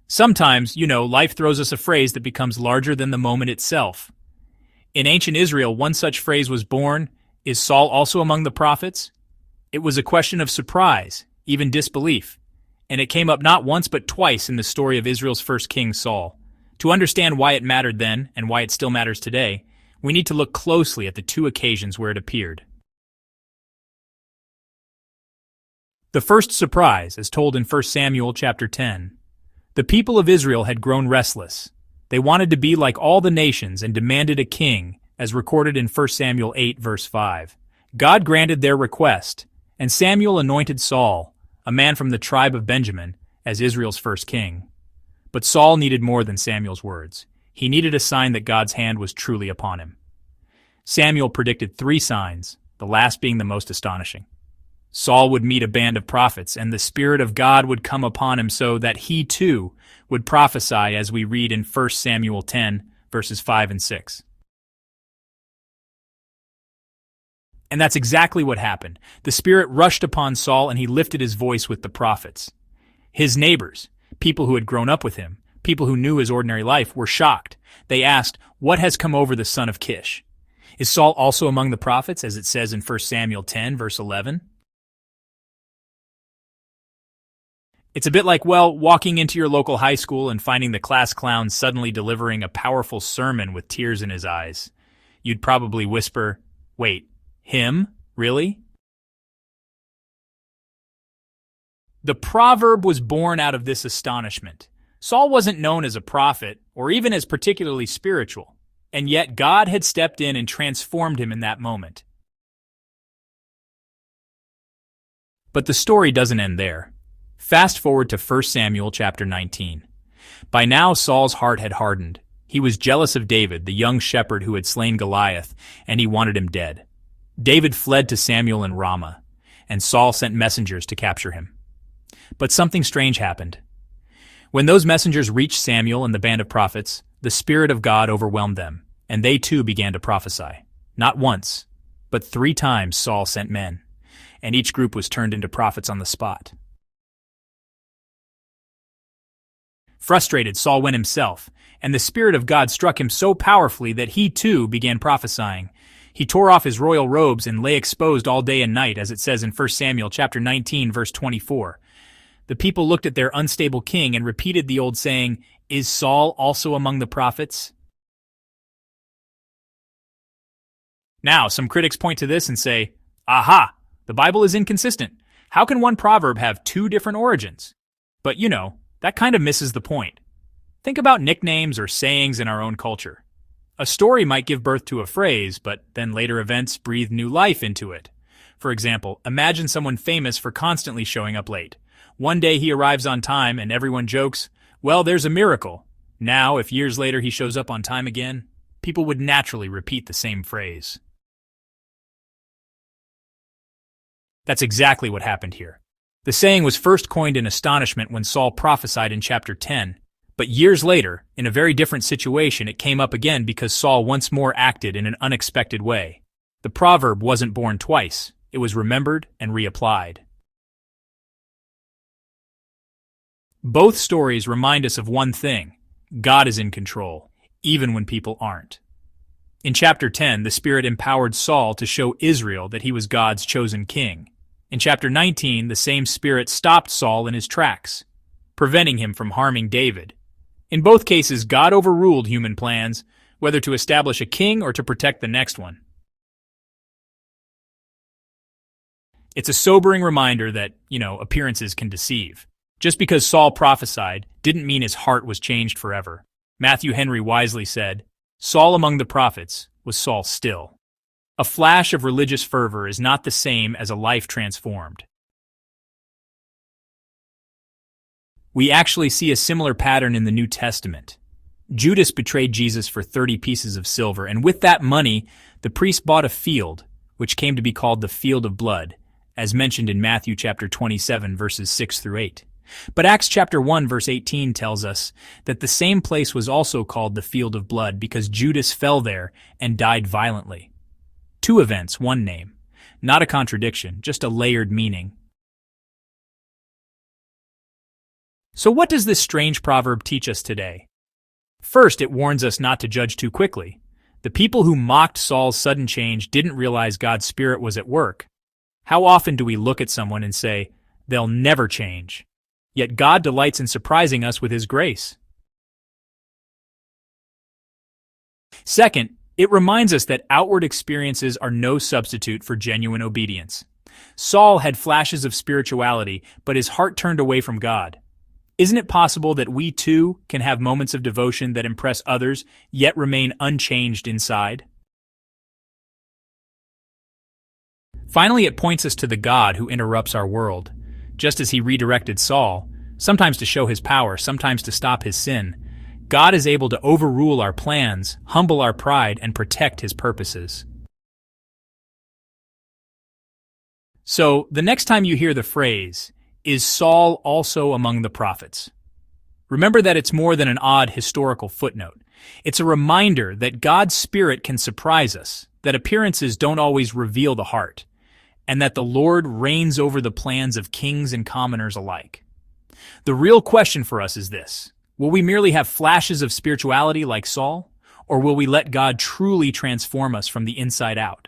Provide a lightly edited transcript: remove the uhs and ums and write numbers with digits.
Sometimes, life throws us a phrase that becomes larger than the moment itself. In ancient Israel, one such phrase was born, "Is Saul also among the prophets?" It was a question of surprise, even disbelief, and it came up not once but twice in the story of Israel's first king, Saul. To understand why it mattered then and why it still matters today, we need to look closely at the two occasions where it appeared. The first surprise is told in 1 Samuel chapter 10. The people of Israel had grown restless. They wanted to be like all the nations and demanded a king, as recorded in 1 Samuel 8 verse 5. God granted their request, and Samuel anointed Saul, a man from the tribe of Benjamin, as Israel's first king. But Saul needed more than Samuel's words. He needed a sign that God's hand was truly upon him. Samuel predicted 3 signs, the last being the most astonishing. Saul would meet a band of prophets, and the Spirit of God would come upon him so that he too would prophesy, as we read in 1 Samuel 10, verses 5 and 6. And that's exactly what happened. The Spirit rushed upon Saul, and he lifted his voice with the prophets. His neighbors, people who had grown up with him, people who knew his ordinary life, were shocked. They asked, "What has come over the son of Kish? Is Saul also among the prophets," as it says in 1 Samuel 10, verse 11? It's a bit like, walking into your local high school and finding the class clown suddenly delivering a powerful sermon with tears in his eyes. You'd probably whisper, "Wait, him? Really?" The proverb was born out of this astonishment. Saul wasn't known as a prophet or even as particularly spiritual, and yet God had stepped in and transformed him in that moment. But the story doesn't end there. Fast forward to 1 Samuel chapter 19. By now Saul's heart had hardened. He was jealous of David, the young shepherd who had slain Goliath, and he wanted him dead. David fled to Samuel in Ramah, and Saul sent messengers to capture him. But something strange happened. When those messengers reached Samuel and the band of prophets, the Spirit of God overwhelmed them, and they too began to prophesy. Not once, but 3 times Saul sent men, and each group was turned into prophets on the spot. Frustrated, Saul went himself, and the Spirit of God struck him so powerfully that he too began prophesying. He tore off his royal robes and lay exposed all day and night, as it says in 1 Samuel chapter 19, verse 24. The people looked at their unstable king and repeated the old saying, "Is Saul also among the prophets?" Now, some critics point to this and say, "Aha, the Bible is inconsistent. How can one proverb have 2 different origins?" But that kind of misses the point. Think about nicknames or sayings in our own culture. A story might give birth to a phrase, but then later events breathe new life into it. For example, imagine someone famous for constantly showing up late. One day he arrives on time and everyone jokes, "Well, there's a miracle." Now, if years later he shows up on time again, people would naturally repeat the same phrase. That's exactly what happened here. The saying was first coined in astonishment when Saul prophesied in chapter 10, but years later, in a very different situation, it came up again because Saul once more acted in an unexpected way. The proverb wasn't born twice, it was remembered and reapplied. Both stories remind us of one thing: God is in control, even when people aren't. In chapter 10, the Spirit empowered Saul to show Israel that he was God's chosen king. In chapter 19, the same Spirit stopped Saul in his tracks, preventing him from harming David. In both cases, God overruled human plans, whether to establish a king or to protect the next one. It's a sobering reminder that, appearances can deceive. Just because Saul prophesied didn't mean his heart was changed forever. Matthew Henry wisely said, "Saul among the prophets was Saul still." A flash of religious fervor is not the same as a life transformed. We actually see a similar pattern in the New Testament. Judas betrayed Jesus for 30 pieces of silver, and with that money, the priest bought a field, which came to be called the field of blood, as mentioned in Matthew chapter 27, verses 6 through 8. But Acts chapter 1, verse 18 tells us that the same place was also called the field of blood because Judas fell there and died violently. 2 events, 1 name. Not a contradiction, just a layered meaning. So what does this strange proverb teach us today? First, it warns us not to judge too quickly. The people who mocked Saul's sudden change didn't realize God's Spirit was at work. How often do we look at someone and say, "They'll never change"? Yet God delights in surprising us with His grace. Second, it reminds us that outward experiences are no substitute for genuine obedience. Saul had flashes of spirituality, but his heart turned away from God. Isn't it possible that we too can have moments of devotion that impress others, yet remain unchanged inside? Finally, it points us to the God who interrupts our world. Just as He redirected Saul, sometimes to show His power, sometimes to stop his sin, God is able to overrule our plans, humble our pride, and protect His purposes. So, the next time you hear the phrase, "Is Saul also among the prophets?" remember that it's more than an odd historical footnote. It's a reminder that God's Spirit can surprise us, that appearances don't always reveal the heart, and that the Lord reigns over the plans of kings and commoners alike. The real question for us is this: will we merely have flashes of spirituality like Saul, or will we let God truly transform us from the inside out?